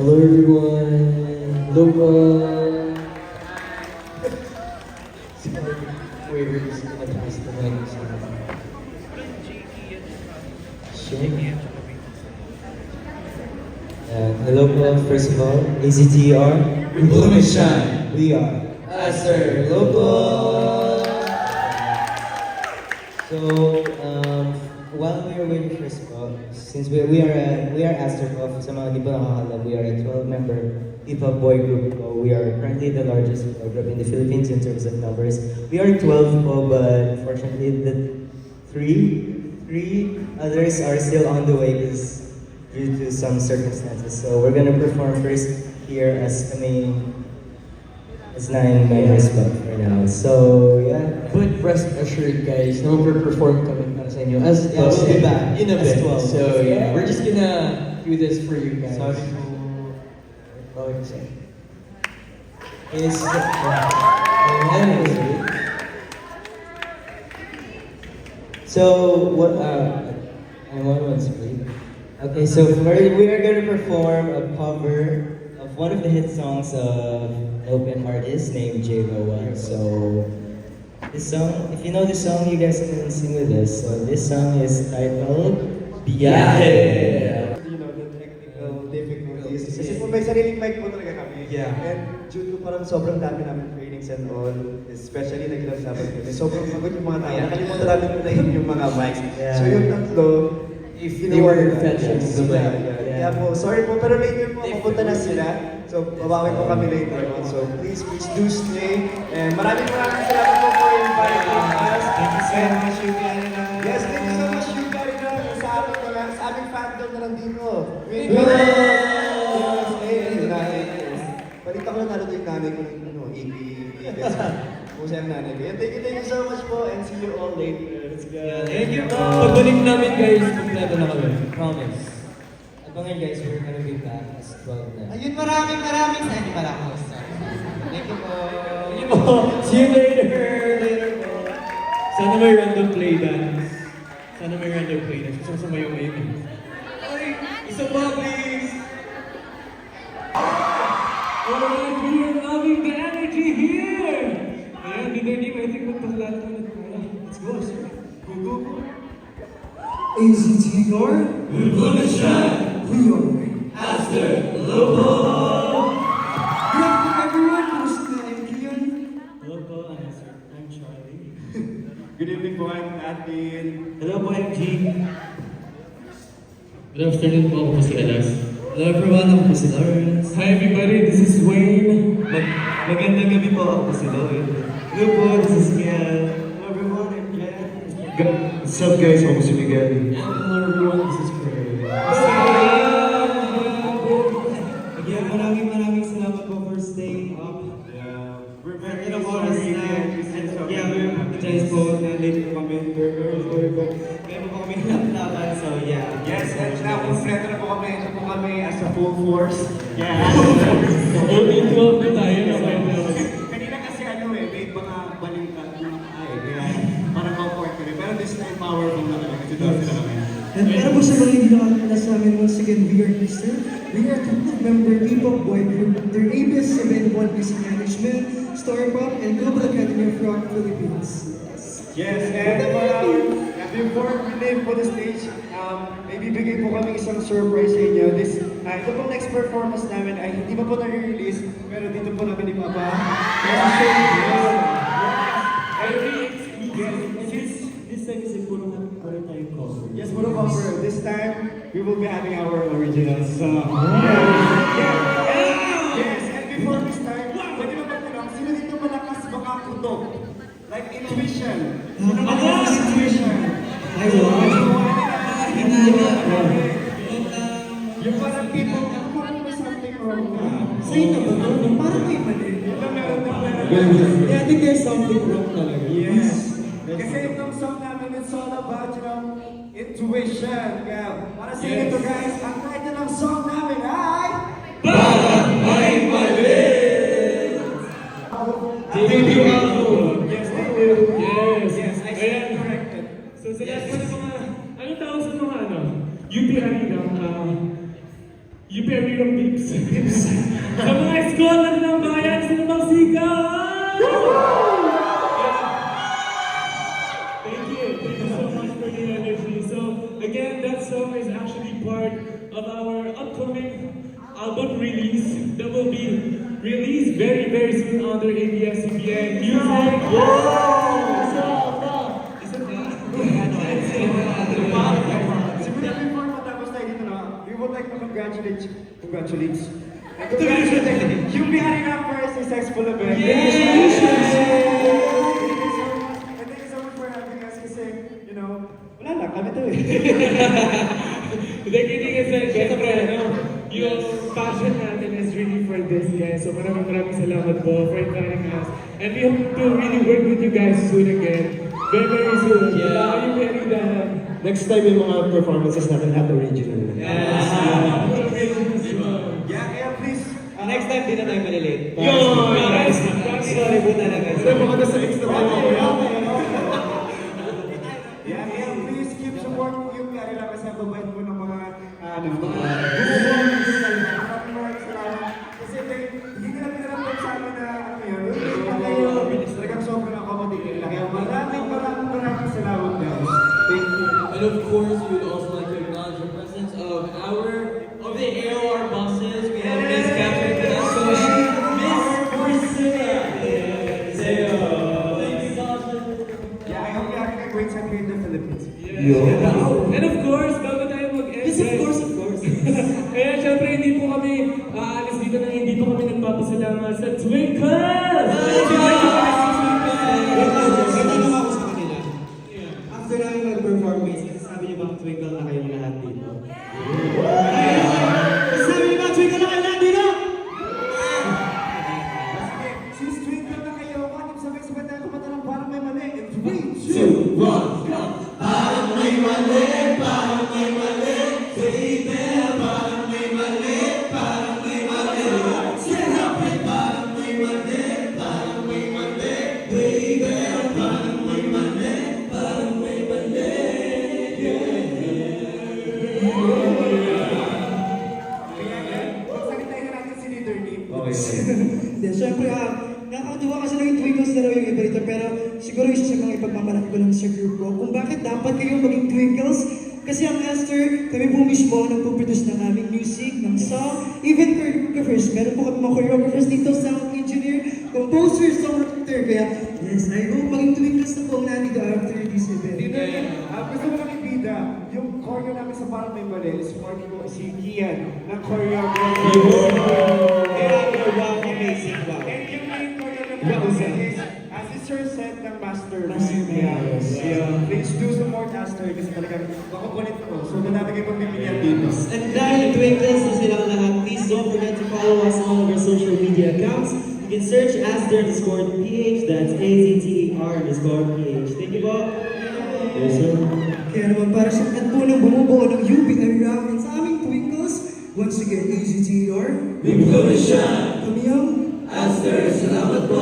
Hello everyone. Hello po. Wait, we're just gonna pass the mic. Shake. Hello po, first of all, ACTR. We bloom and shine. We are Aster. Hello po. So, while we are waiting for Spot, since we are Aster po, sa mga di pa nakakala, we are a 12-member hip-hop boy group po. We are currently the largest boy group in the Philippines in terms of numbers. We are 12 po, but unfortunately the three others are still on the way due to some circumstances. So we're gonna perform first here as nine members for now. So yeah. But rest assured guys, na mag-perform kami para sa inyo as Yeah, we'll be back in a as bit. 12. So yeah, we're just gonna do this for you guys. Sorry What would you say? Is so what? I want to explain. Okay, so we are going to perform a cover of one of the hit songs of an open artist named J. Rowan. So this song, if you know this song, you guys can sing with us. So this song is titled Biyahe. You know, the technical difficulties. Kasi po may sariling mic po talaga kami. Yeah. And due to parang sobrang dami namin trainings and all, especially nag-love namin kami, sobrang pagod yung mga tao. Nakalimutan namin unahin yung mga mics. Yeah. So yung tatlo, If they were fetching the sila. mic. Kaya po, sorry po, pero later po, mapunta na sila. So, babawi po kami later on. So, please do stay. And maraming salamat po for inviting us. Thank you so And- much, you guys. Yes, thank you so much, you guys, sa aming fandom na nandito. Balita ko na naroon yung nanay ko ng AP. Pusa yung nanay ko. Thank you so much po, and see you all later. Let's go. Thank you. Pagbalik namin guys, kompleto na kami. Promise. Abangan guys, we're gonna be back as 12 na. Ayun, maraming salamat pala ako. Thank you po. Thank you po. See you later po. Sana may random play dance. Sana may random play dance. Gusto ko sumayaw ngayon eh. Ay, isa pa please. Alright, we are loving the energy here. Ayan, dito hindi I think magpakilala ko na. Let's go. Go. ACTR, We bloom and shine. we are Aster. Lobo. Good afternoon everyone, kumusta na yung Kion? Hello po, I'm Charlie. Good evening po, I'm Atin. Hello po, MG. Good afternoon po, ako po si Alas. Hello everyone, ako po si Lawrence. Hi everybody, this is Wayne. Magandang gabi po, ako po si Lloyd. Hello po, this is Miguel. Hello everyone, I'm Jen. What's up guys, ako si Miguel. Hello everyone, this is Craig. Again, maraming salamat po for staying up. We're Very sorry yeah, we apologize po na late po kami. Sorry po. Kaya po kami laban, so yeah. Yes, and now, kompleto na po kami. Ito po kami as a full force. Yeah. Involved na tayo na Kanina kasi may mga balikat na kaya parang comfort kami. Pero this time, powerful na kami kasi daw sila kami. And para po sa mga hindi nakakala sa amin, once again, we are Mr. We are a 12-member hip-hop boy group. Their ABS-7 One Music Management, Story Pop, and Global Academy of Rock Philippines. Yes, and before we leave po the stage, may bibigay po kami isang surprise sa inyo. Ito po next performance namin ay hindi pa po na-release, pero dito po namin ipapa. This time is puro tayo cover. Yes, puro cover. This time, we will be having our original song. Yes, and before we start, pwede ba magtanong, sino dito malakas baka kutok? Like intuition. Sino malakas intuition? Ay, wow. Yung parang people, parang may something wrong na. Sa'yo na ba ito? Parang may mali. Meron. Yeah, I think there's something wrong talaga. Yes. Kasi itong song namin, it's all about, intuition. Kaya, para sa inyo to guys, ang title ng song namin ay... May mali! Thank you. Yes, thank you. Yes. Yes, I stand corrected. So sa lahat po ng mga, ano tawag sa mga UP Arena, You pair me ng pips. Sa mga scholar ng bayan, sino bang sigaw? Thank you so much for the energy. So again, that song is actually part of our upcoming album release that will be released very, very soon under ABS-CBN Music. Simula before matapos tayo dito na, we would like to congratulate yung Bihari Rapper successful event. Yes! And thank you so much for having us kasi, you know, wala lang, kami to eh. The kidding aside, syempre, yung passion natin is really for this, guys. So maraming salamat po for inviting us. And we hope to really work with you guys soon again. Very, very soon. Yeah. Are you ready na? Next time yung mga performances natin lahat original. Yes! Yeah, kaya please. Next time, di na tayo malilate. Yo! Guys! Sorry po talaga. Kasi mga nasa extra tayo. Yeah, kaya please keep supporting yung Bihari Rapper kasi babait mo ng mga kasi hindi ko na pinaramdam sa amin na talagang sobrang accommodating lang. Kaya maraming salamat guys. Thank you. And of course, we would also like to acknowledge the presence of the AOR bosses. We have Miss Catherine Velasco, Miss Priscilla. Yeah, I hope you have a great time here in the Philippines. And of course, bago tayo mag-end, Yes, of course, of course. Kaya syempre, hindi po kami aalis dito na hindi po kami nagpapasalamat sa Twinkles! Natanong ako sa kanila. After namin mag-perform, sabi niyo ba twinkle na kayong lahat dito? Sabi niyo ba twinkle na kayong lahat dito? Sige, since twinkle na kayo, kung sabay-sabay tayo kumata ng parang may mali. In 3, 2, 1, go! Parang may mali, parang may mali, baby, parang may mali, parang may mali. Say happy, parang may mali, parang may mali, baby, parang may mali, parang may mali. Pagsalitahin na natin si Leader Nick. Then, syempre, nakakatuwa kasi lang yung Twinkles na raw yung iba rito, pero siguro isa sa mga ipagmamalaki ko lang sa group ko kung bakit dapat kayong maging Twinkles. Kasi ang Esther, kami po mismo ang nagpo-produce ng aming music, ng song, even choreographers. Meron po kami mga choreographers dito, sound engineer, composer, songwriter. Kaya, yes, I hope maging Twinkles na po ang nandito after this event. Leader Nick, gusto mo lang ibida, yung choreo namin sa parang may mali, support ko si Kian ng choreography. Wow, amazing, wow. And yung main choreo naman is, as the sir said, ng Master. Please do support Master kasi talagang makukulit ko. So, madami kayo pagbibigyan dito. And dahil Twinkles na silang lahat, please don't forget to follow us on all of our social media accounts. You can search @ASTER_PH, that's AZTER_PH. Thank you po. Yes, sir. Kaya naman para sa at po nang bumubuo ng UBI Ramen sa aming Twinkles, once again, AZTR. We blow the shine. Kami ang Aster, salamat po.